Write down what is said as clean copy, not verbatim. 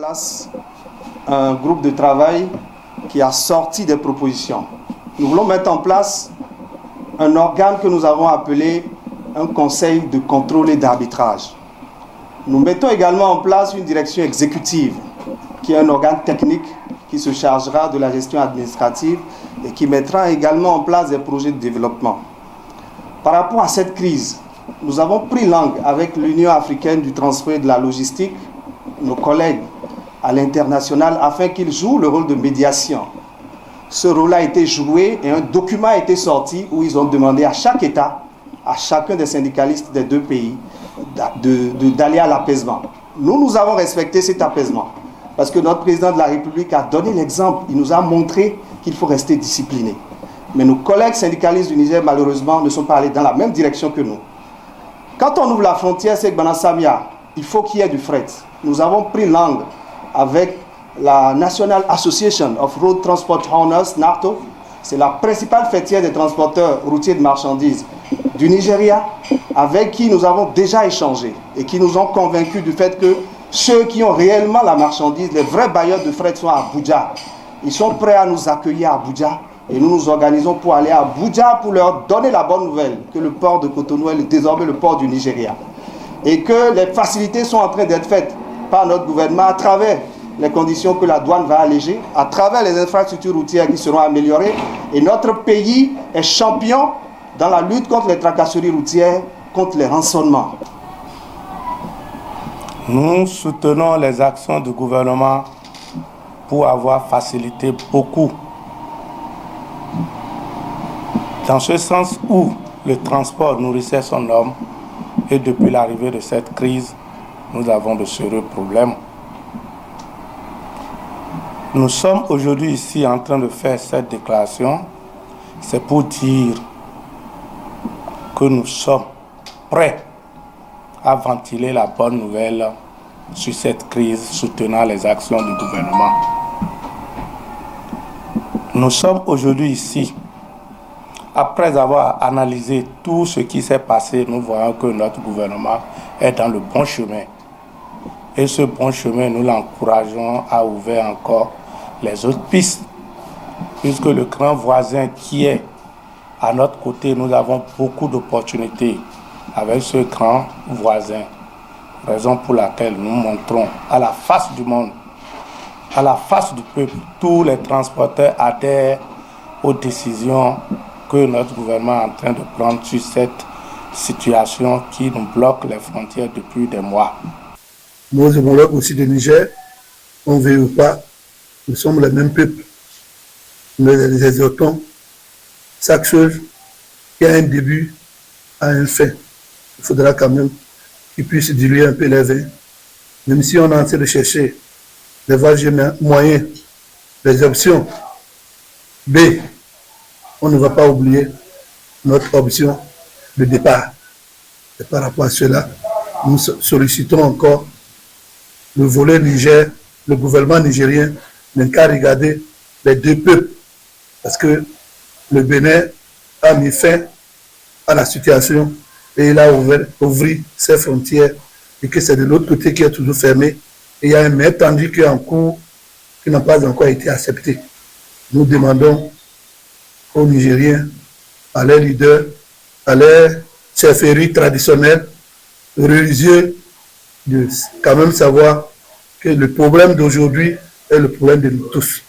place un groupe de travail qui a sorti des propositions. Nous voulons mettre en place un organe que nous avons appelé un conseil de contrôle et d'arbitrage. Nous mettons également en place une direction exécutive qui est un organe technique qui se chargera de la gestion administrative et qui mettra également en place des projets de développement. Par rapport à cette crise, nous avons pris langue avec l'Union africaine du transport et de la logistique, nos collègues à l'international, afin qu'ils jouent le rôle de médiation. Ce rôle a été joué et un document a été sorti où ils ont demandé à chaque État, à chacun des syndicalistes des deux pays, d'aller à l'apaisement. Nous avons respecté cet apaisement parce que notre président de la République a donné l'exemple, il nous a montré qu'il faut rester discipliné. Mais nos collègues syndicalistes du Niger, malheureusement, ne sont pas allés dans la même direction que nous. Quand on ouvre la frontière, c'est Banasamia, il faut qu'il y ait du fret. Nous avons pris langue avec la National Association of Road Transport Owners, NARTO. C'est la principale fêtière des transporteurs routiers de marchandises du Nigeria, avec qui nous avons déjà échangé et qui nous ont convaincus du fait que ceux qui ont réellement la marchandise, les vrais bailleurs de fret sont à Abuja. Ils sont prêts à nous accueillir à Abuja et nous nous organisons pour aller à Abuja pour leur donner la bonne nouvelle que le port de Cotonou est désormais le port du Nigeria et que les facilités sont en train d'être faites par notre gouvernement à travers les conditions que la douane va alléger, à travers les infrastructures routières qui seront améliorées. Et notre pays est champion dans la lutte contre les tracasseries routières, contre les rançonnements. Nous soutenons les actions du gouvernement pour avoir facilité beaucoup. Dans ce sens où le transport nourrissait son homme et depuis l'arrivée de cette crise, nous avons de sérieux problèmes. Nous sommes aujourd'hui ici en train de faire cette déclaration. C'est pour dire que nous sommes prêts à ventiler la bonne nouvelle sur cette crise, soutenant les actions du gouvernement. Nous sommes aujourd'hui ici. Après avoir analysé tout ce qui s'est passé, nous voyons que notre gouvernement est dans le bon chemin. Et ce bon chemin, nous l'encourageons à ouvrir encore les autres pistes, puisque le grand voisin qui est à notre côté, nous avons beaucoup d'opportunités avec ce grand voisin. Raison pour laquelle nous montrons à la face du monde, à la face du peuple, tous les transporteurs adhèrent aux décisions que notre gouvernement est en train de prendre sur cette situation qui nous bloque les frontières depuis des mois. Nos homologues aussi du Niger, on ne veut pas, nous sommes les mêmes peuples. Nous les exhortons, chaque chose qui a un début a un fin. Il faudra quand même qu'ils puissent diluer un peu les vins. Même si on est en train de chercher les voies moyens, les options B, on ne va pas oublier notre option de départ. Et par rapport à cela, nous sollicitons encore le volet Niger, le gouvernement nigérien, n'a qu'à regarder les deux peuples. Parce que le Bénin a mis fin à la situation et il a ouvert ses frontières et que c'est de l'autre côté qui est toujours fermé. Et il y a un maître tendu qui est en cours qui n'a pas encore été accepté. Nous demandons aux Nigériens, à leurs leaders, à leurs chefferies traditionnelles, religieux, de quand même savoir que le problème d'aujourd'hui est le problème de nous tous.